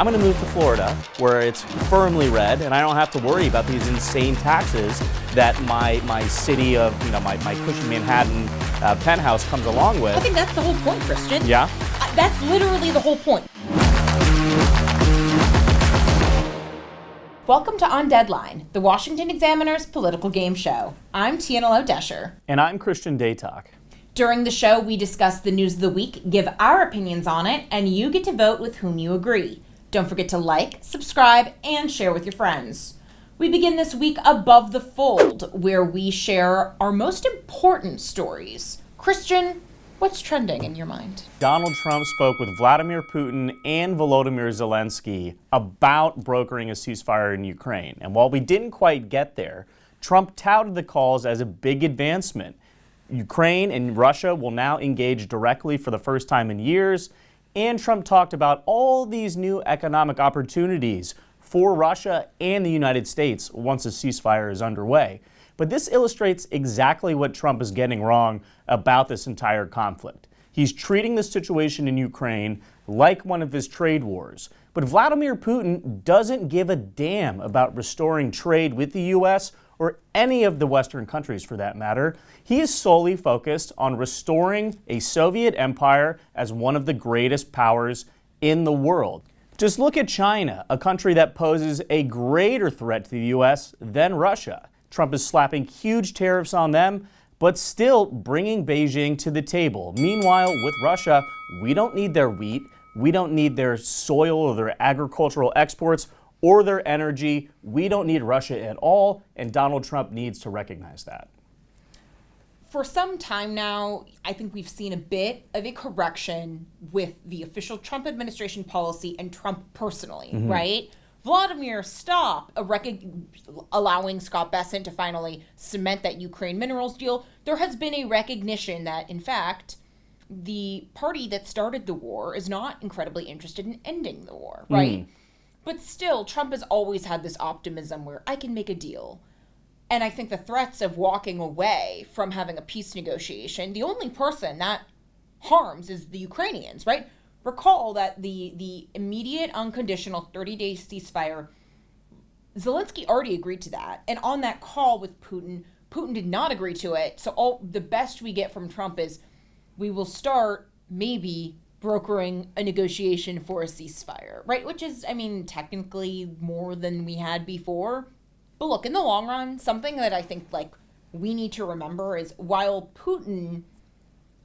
I'm going to move to Florida, where it's firmly red, and I don't have to worry about these insane taxes that my city of, my cushy Manhattan penthouse comes along with. I think that's the whole point, Christian. Yeah? That's literally the whole point. Welcome to On Deadline, the Washington Examiner's political game show. I'm Tiana Lowe Doescher. And I'm Christian Datoc. During the show, we discuss the news of the week, give our opinions on it, and you get to vote with whom you agree. Don't forget to like, subscribe, and share with your friends. We begin this week above the fold, where we share our most important stories. Christian, what's trending in your mind? Donald Trump spoke with Vladimir Putin and Volodymyr Zelensky about brokering a ceasefire in Ukraine. And while we didn't quite get there, Trump touted the calls as a big advancement. Ukraine and Russia will now engage directly for the first time in years. And Trump talked about all these new economic opportunities for Russia and the United States once a ceasefire is underway. But this illustrates exactly what Trump is getting wrong about this entire conflict. He's treating the situation in Ukraine like one of his trade wars. But Vladimir Putin doesn't give a damn about restoring trade with the U.S. or any of the Western countries for that matter. He is solely focused on restoring a Soviet empire as one of the greatest powers in the world. Just look at China, a country that poses a greater threat to the U.S. than Russia. Trump is slapping huge tariffs on them, but still bringing Beijing to the table. Meanwhile, with Russia, we don't need their wheat, we don't need their soil or their agricultural exports, or their energy. We don't need Russia at all, and Donald Trump needs to recognize that. For some time now, I think we've seen a bit of a correction with the official Trump administration policy and Trump personally, right? Vladimir stopped allowing Scott Bessent to finally cement that Ukraine minerals deal. There has been a recognition that, in fact, the party that started the war is not incredibly interested in ending the war, right? But still, Trump has always had this optimism where I can make a deal. And I think the threats of walking away from having a peace negotiation, the only person that harms is the Ukrainians, right? Recall that the immediate unconditional 30-day ceasefire, Zelensky already agreed to that. And on that call with Putin, Putin did not agree to it. So the best we get from Trump is we will start maybe brokering a negotiation for a ceasefire, right? Which is, technically more than we had before. But look, in the long run, something that I think, we need to remember is while Putin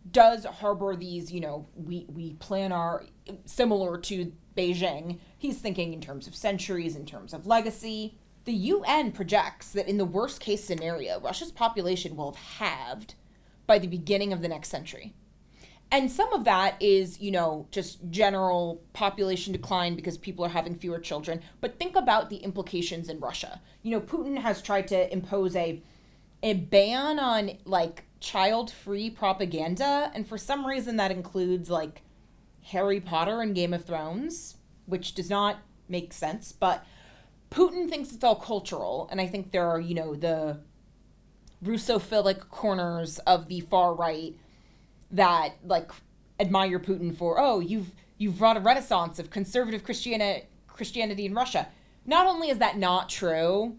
does harbor these, we plan our, similar to Beijing, he's thinking in terms of centuries, in terms of legacy. The UN projects that in the worst case scenario, Russia's population will have halved by the beginning of the next century. And some of that is, just general population decline because people are having fewer children. But think about the implications in Russia. Putin has tried to impose a ban on, child-free propaganda. And for some reason that includes, Harry Potter and Game of Thrones, which does not make sense. But Putin thinks it's all cultural. And I think there are, the Russophilic corners of the far right that admire Putin for, you've brought a renaissance of conservative Christianity in Russia. Not only is that not true,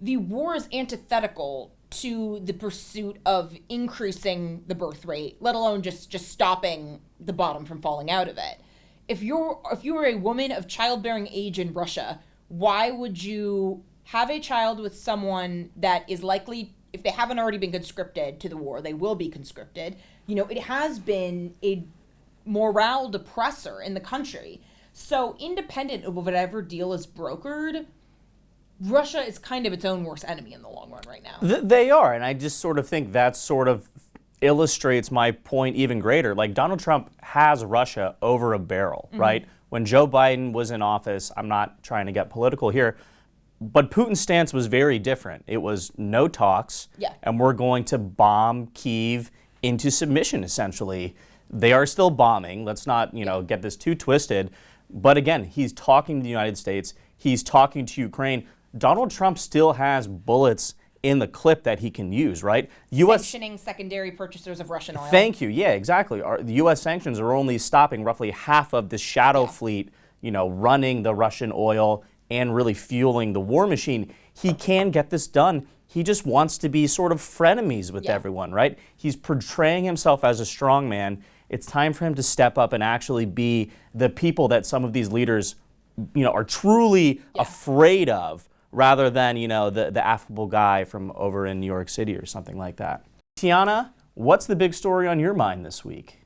the war is antithetical to the pursuit of increasing the birth rate, let alone just stopping the bottom from falling out of it. If you're a woman of childbearing age in Russia, why would you have a child with someone that is likely, if they haven't already been conscripted to the war, they will be conscripted. It has been a morale depressor in the country. So independent of whatever deal is brokered, Russia is kind of its own worst enemy in the long run right now. They are, and I just sort of think that sort of illustrates my point even greater. Donald Trump has Russia over a barrel, right? When Joe Biden was in office, I'm not trying to get political here, but Putin's stance was very different. It was no talks, and we're going to bomb Kyiv into submission, essentially. They are still bombing. Let's not, get this too twisted. But again, he's talking to the United States. He's talking to Ukraine. Donald Trump still has bullets in the clip that he can use, right? Sanctioning secondary purchasers of Russian oil. Thank you. Yeah, exactly. The U.S. sanctions are only stopping roughly half of the shadow fleet, running the Russian oil and really fueling the war machine. He can get this done. He just wants to be sort of frenemies with everyone, right? He's portraying himself as a strong man. It's time for him to step up and actually be the people that some of these leaders, are truly afraid of, rather than, the affable guy from over in New York City or something like that. Tiana, what's the big story on your mind this week?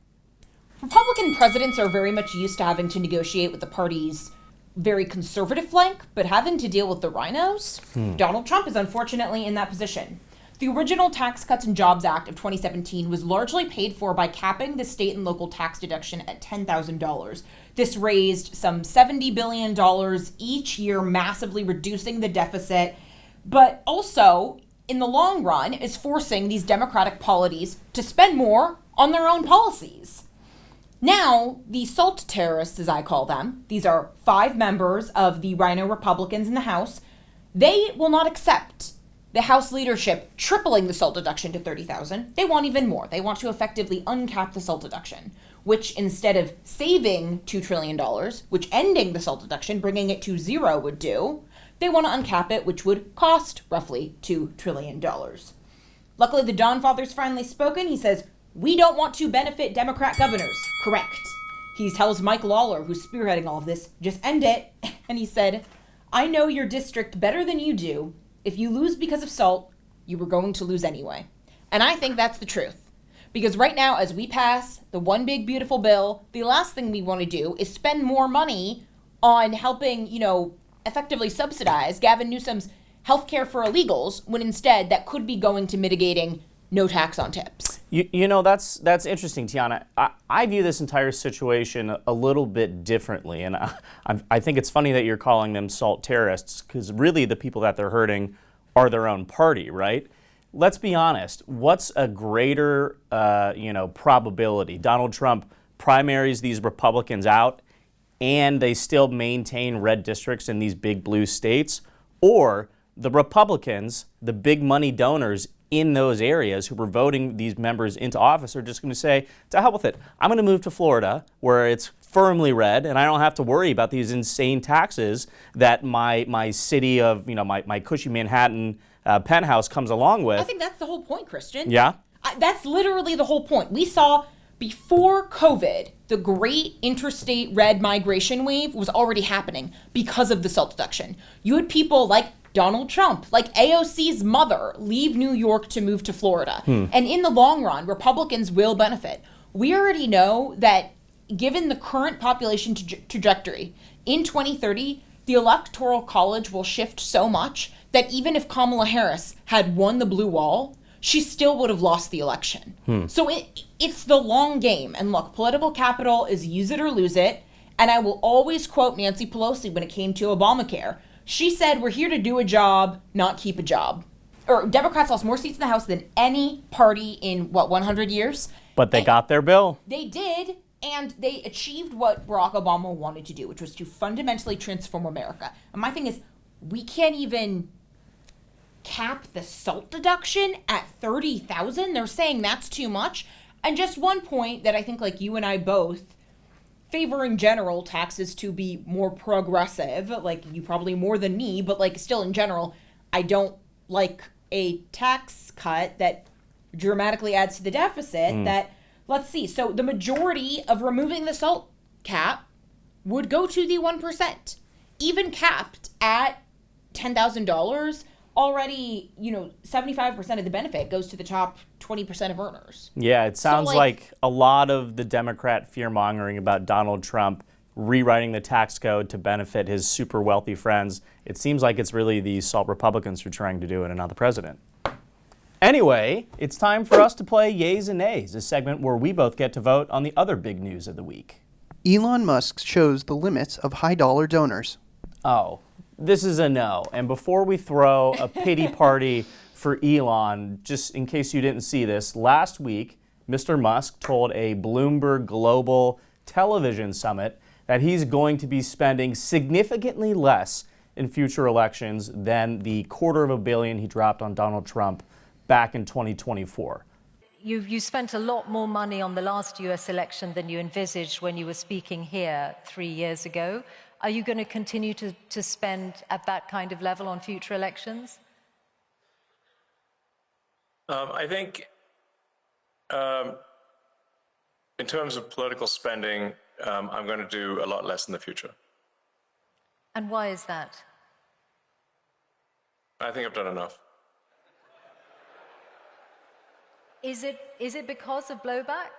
Republican presidents are very much used to having to negotiate with the party's very conservative flank, but having to deal with the rhinos? Donald Trump is unfortunately in that position. The original Tax Cuts and Jobs Act of 2017 was largely paid for by capping the state and local tax deduction at $10,000. This raised some $70 billion each year, massively reducing the deficit, but also, in the long run, is forcing these Democratic polities to spend more on their own policies. Now, the SALT terrorists, as I call them, these are 5 members of the Rhino Republicans in the House, they will not accept the House leadership tripling the SALT deduction to $30,000. They want even more. They want to effectively uncap the SALT deduction, which instead of saving $2 trillion, which ending the SALT deduction, bringing it to zero would do, they want to uncap it, which would cost roughly $2 trillion. Luckily, the Don Father's finally spoken. He says, "We don't want to benefit Democrat governors." Correct. He tells Mike Lawler, who's spearheading all of this, just end it. And he said, "I know your district better than you do. If you lose because of SALT, you were going to lose anyway." And I think that's the truth. Because right now, as we pass the one big beautiful bill, the last thing we want to do is spend more money on helping, effectively subsidize Gavin Newsom's healthcare for illegals, when instead that could be going to mitigating no tax on tips. That's interesting, Tiana. I view this entire situation a little bit differently, and I think it's funny that you're calling them SALT terrorists, because really the people that they're hurting are their own party, right? Let's be honest. What's a greater, probability? Donald Trump primaries these Republicans out, and they still maintain red districts in these big blue states, or the Republicans, the big money donors in those areas who were voting these members into office, are just going to say, to hell with it. I'm going to move to Florida, where it's firmly red, and I don't have to worry about these insane taxes that my city of, my cushy Manhattan penthouse comes along with. I think that's the whole point, Christian. Yeah? That's literally the whole point. We saw before COVID, the great interstate red migration wave was already happening because of the SALT deduction. You had people like Donald Trump, like AOC's mother, leave New York to move to Florida. And in the long run, Republicans will benefit. We already know that given the current population trajectory, in 2030, the Electoral College will shift so much that even if Kamala Harris had won the blue wall, she still would have lost the election. So it's the long game. And look, political capital is use it or lose it. And I will always quote Nancy Pelosi when it came to Obamacare. She said, "We're here to do a job, not keep a job." Or Democrats lost more seats in the House than any party in, 100 years? But they got their bill. They did, and they achieved what Barack Obama wanted to do, which was to fundamentally transform America. And my thing is, we can't even cap the SALT deduction at $30,000. They're saying that's too much. And just one point that I think, like you and I both favor in general taxes to be more progressive, like you probably more than me, but like still in general, I don't like a tax cut that dramatically adds to the deficit that, let's see, so the majority of removing the SALT cap would go to the 1%. Even capped at $10,000, already, 75% of the benefit goes to the top 20% of earners. Yeah, it sounds like a lot of the Democrat fear-mongering about Donald Trump rewriting the tax code to benefit his super wealthy friends. It seems like it's really the SALT Republicans who are trying to do it and not the president. Anyway, it's time for us to play Yays and Nays, a segment where we both get to vote on the other big news of the week. Elon Musk shows the limits of high-dollar donors. Oh, this is a no. And before we throw a pity party for Elon, just in case you didn't see this, last week, Mr. Musk told a Bloomberg Global television summit that he's going to be spending significantly less in future elections than the $250 million he dropped on Donald Trump back in 2024. You spent a lot more money on the last US election than you envisaged when you were speaking here 3 years ago. Are you going to continue to spend at that kind of level on future elections? I think in terms of political spending, I'm going to do a lot less in the future. And why is that? I think I've done enough. Is it because of blowback?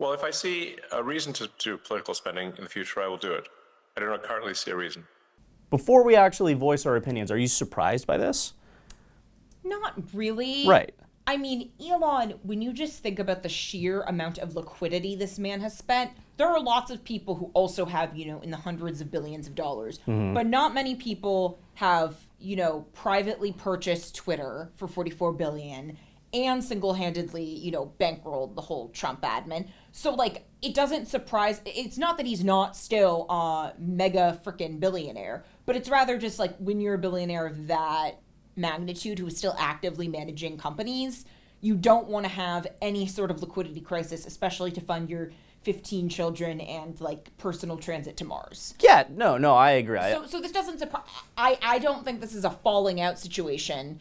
Well, if I see a reason to do political spending in the future, I will do it. I do not currently see a reason. Before we actually voice our opinions, are you surprised by this? Not really. Right. I mean, Elon, when you just think about the sheer amount of liquidity this man has spent, there are lots of people who also have, in the hundreds of billions of dollars. But not many people have, privately purchased Twitter for $44 billion and single-handedly, bankrolled the whole Trump admin. So, it doesn't surprise. It's not that he's not still a mega freaking billionaire, but it's rather just when you're a billionaire of that magnitude who is still actively managing companies, you don't want to have any sort of liquidity crisis, especially to fund your 15 children and personal transit to Mars. Yeah, no, I agree. So this doesn't surprise. I don't think this is a falling out situation.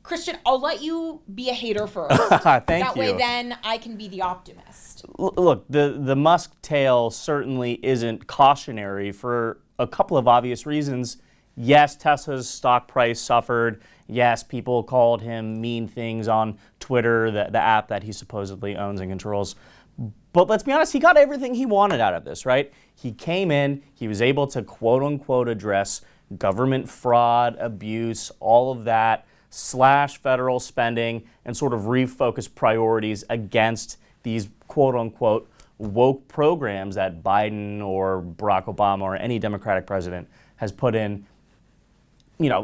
Christian, I'll let you be a hater first. Thank that you. way then I can be the optimist. Look, the Musk tale certainly isn't cautionary for a couple of obvious reasons. Yes, Tesla's stock price suffered. Yes, people called him mean things on Twitter, the app that he supposedly owns and controls. But let's be honest, he got everything he wanted out of this, right? He came in, he was able to quote-unquote address government fraud, abuse, all of that, slash federal spending, and sort of refocus priorities against these quote-unquote woke programs that Biden or Barack Obama or any Democratic president has put in,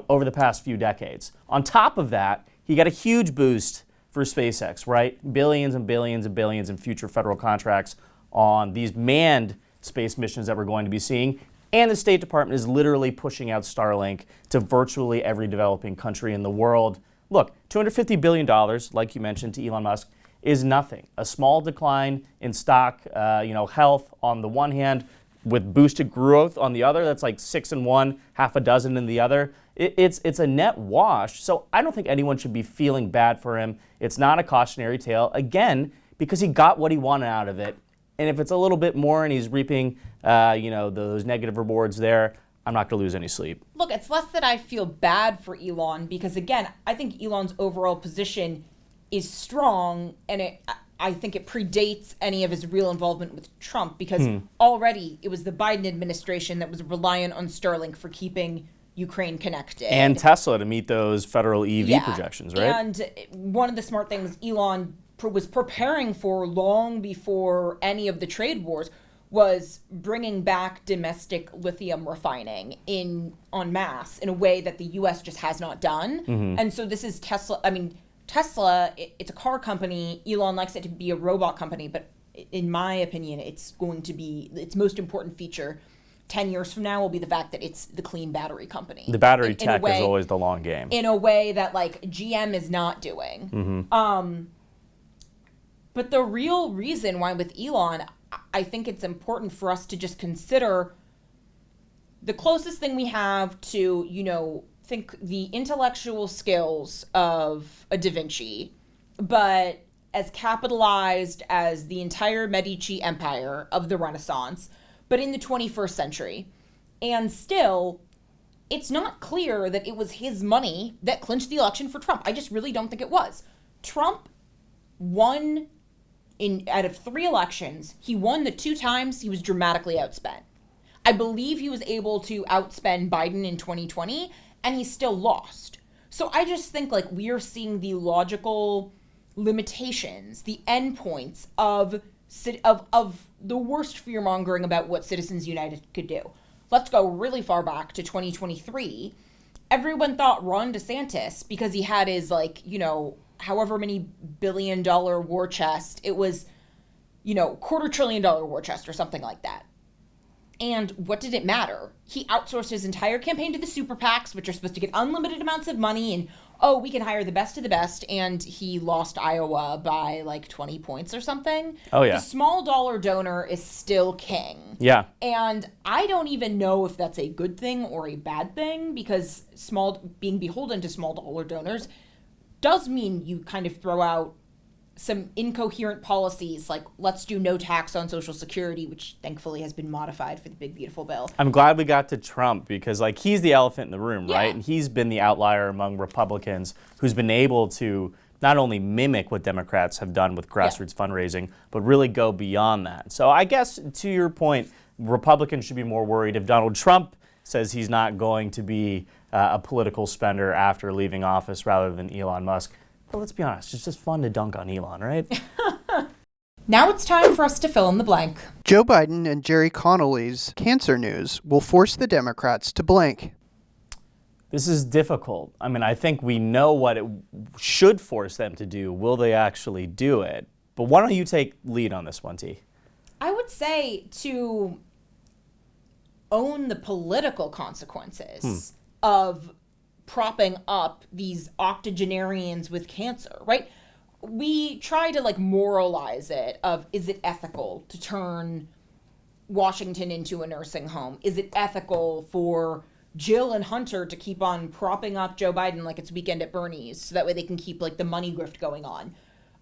over the past few decades. On top of that, he got a huge boost for SpaceX, right? Billions and billions and billions in future federal contracts on these manned space missions that we're going to be seeing. And the State Department is literally pushing out Starlink to virtually every developing country in the world. Look, $250 billion, like you mentioned, to Elon Musk, is nothing. A small decline in stock, health on the one hand, with boosted growth on the other. That's 6 in one, half a dozen in the other. It's a net wash. So I don't think anyone should be feeling bad for him. It's not a cautionary tale, again, because he got what he wanted out of it. And if it's a little bit more and he's reaping, those negative rewards there, I'm not going to lose any sleep. Look, it's less that I feel bad for Elon because, again, I think Elon's overall position is strong, and I think it predates any of his real involvement with Trump because already it was the Biden administration that was reliant on Starlink for keeping Ukraine connected. And Tesla to meet those federal EV projections, right? And one of the smart things Elon was preparing for long before any of the trade wars was bringing back domestic lithium refining en masse in a way that the U.S. just has not done. And so this is Tesla. I mean, Tesla, it's a car company. Elon likes it to be a robot company, but in my opinion, it's going to be its most important feature 10 years from now will be the fact that it's the clean battery company. The battery tech is always the long game. In a way that GM is not doing. But the real reason why with Elon, I think it's important for us to just consider the closest thing we have to, think the intellectual skills of a Da Vinci, but as capitalized as the entire Medici Empire of the Renaissance, but in the 21st century. And still, it's not clear that it was his money that clinched the election for Trump. I just really don't think it was. Trump won out of 3 elections. He won the 2 times he was dramatically outspent. I believe he was able to outspend Biden in 2020, and he still lost. So I just think we are seeing the logical limitations, the endpoints of the worst fear-mongering about what Citizens United could do. Let's go really far back to 2023. Everyone thought Ron DeSantis, because he had his however many billion-dollar war chest, it was $250 billion war chest or something like that. And what did it matter? He outsourced his entire campaign to the super PACs, which are supposed to get unlimited amounts of money and oh, we can hire the best of the best, and he lost Iowa by like 20 points or something. Oh, yeah. The small dollar donor is still king. Yeah. And I don't even know if that's a good thing or a bad thing, because being beholden to small dollar donors does mean you kind of throw out some incoherent policies, like let's do no tax on Social Security, which thankfully has been modified for the big beautiful bill. I'm glad we got to Trump, because like he's the elephant in the room, Yeah. right? And he's been the outlier among Republicans who's been able to not only mimic what Democrats have done with grassroots fundraising, but really go beyond that. So I guess to your point, Republicans should be more worried if Donald Trump says he's not going to be a political spender after leaving office rather than Elon Musk. But let's be honest, it's just fun to dunk on Elon, right? Now it's time for us to fill in the blank. Joe Biden and Jerry Connolly's cancer news will force the Democrats to blank. This is difficult. I mean, I think we know what it should force them to do. Will they actually do it? But why don't you take lead on this one, T? I would say to own the political consequences of propping up these octogenarians with cancer, right? We try to like moralize it of, is it ethical to turn Washington into a nursing home? Is it ethical for Jill and Hunter to keep on propping up Joe Biden like it's Weekend at Bernie's so that way they can keep like the money grift going on?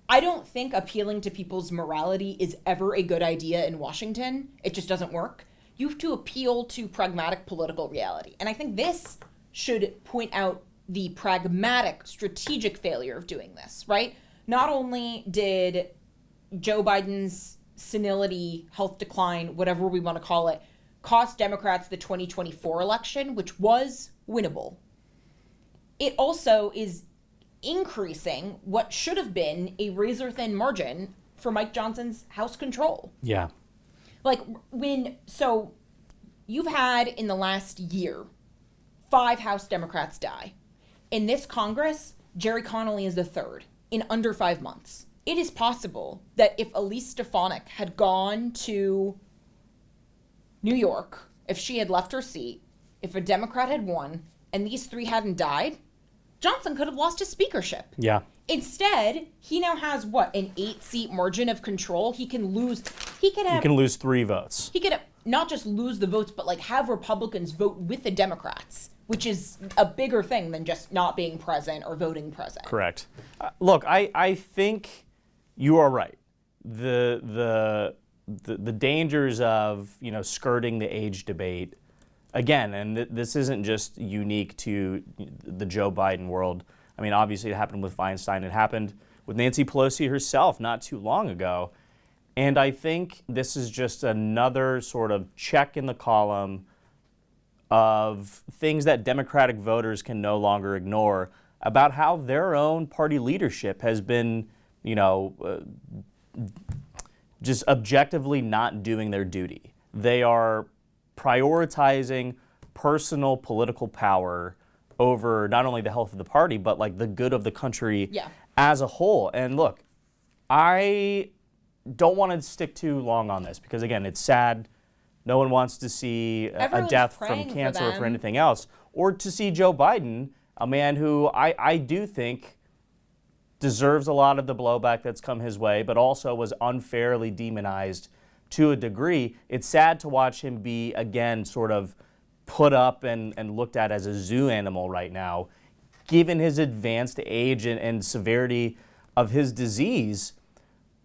I don't think appealing to people's morality is ever a good idea in Washington. It just doesn't work. You have to appeal to pragmatic political reality. And I think this should point out the pragmatic, strategic failure of doing this, right? Not only did Joe Biden's senility, health decline, whatever we want to call it, cost Democrats the 2024 election, which was winnable, it also is increasing what should have been a razor-thin margin for Mike Johnson's House control. Yeah. Like, so you've had in the last year 5 House Democrats die. In this Congress, Jerry Connolly is the 3rd in under 5 months. It is possible that if Elise Stefanik had gone to New York, if she had left her seat, if a Democrat had won, and these 3 hadn't died, Johnson could have lost his speakership. Yeah. Instead, he now has, what, an 8-seat margin of control? He can lose 3 votes. He could not just lose the votes, but like have Republicans vote with the Democrats, which is a bigger thing than just not being present or voting present. Correct. Look, I think you are right. The dangers of skirting the age debate, again, and this isn't just unique to the Joe Biden world. I mean, obviously it happened with Feinstein. It happened with Nancy Pelosi herself not too long ago. And I think this is just another sort of check in the column of things that Democratic voters can no longer ignore about how their own party leadership has been, just objectively not doing their duty. They are prioritizing personal political power over not only the health of the party, but like the good of the country as a whole. And look, I don't want to stick too long on this because, again, it's sad. No one wants to see a death from cancer or for anything else, or to see Joe Biden, a man who I do think deserves a lot of the blowback that's come his way, but also was unfairly demonized to a degree. It's sad to watch him be, again, sort of put up and looked at as a zoo animal right now, given his advanced age and severity of his disease.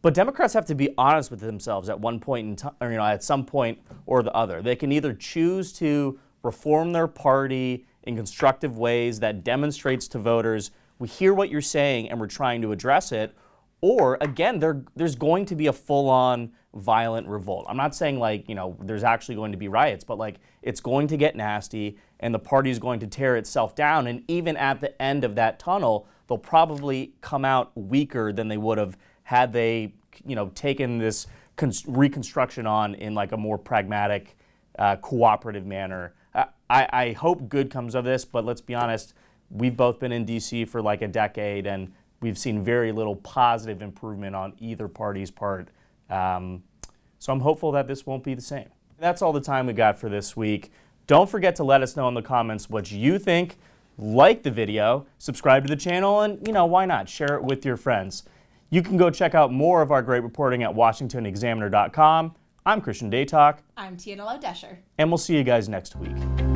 But Democrats have to be honest with themselves at one point in time, or at some point or the other. They can either choose to reform their party in constructive ways that demonstrates to voters, we hear what you're saying and we're trying to address it, or again, there's going to be a full-on violent revolt. I'm not saying there's actually going to be riots, but it's going to get nasty and the party is going to tear itself down. And even at the end of that tunnel, they'll probably come out weaker than they would have had they, taken this reconstruction on in a more pragmatic, cooperative manner. I hope good comes of this, but let's be honest, we've both been in D.C. for a decade, and we've seen very little positive improvement on either party's part. So I'm hopeful that this won't be the same. That's all the time we got for this week. Don't forget to let us know in the comments what you think like the video, subscribe to the channel, and, why not? Share it with your friends. You can go check out more of our great reporting at washingtonexaminer.com. I'm Christian Datoc. I'm Tiana Lowe, Doescher. And we'll see you guys next week.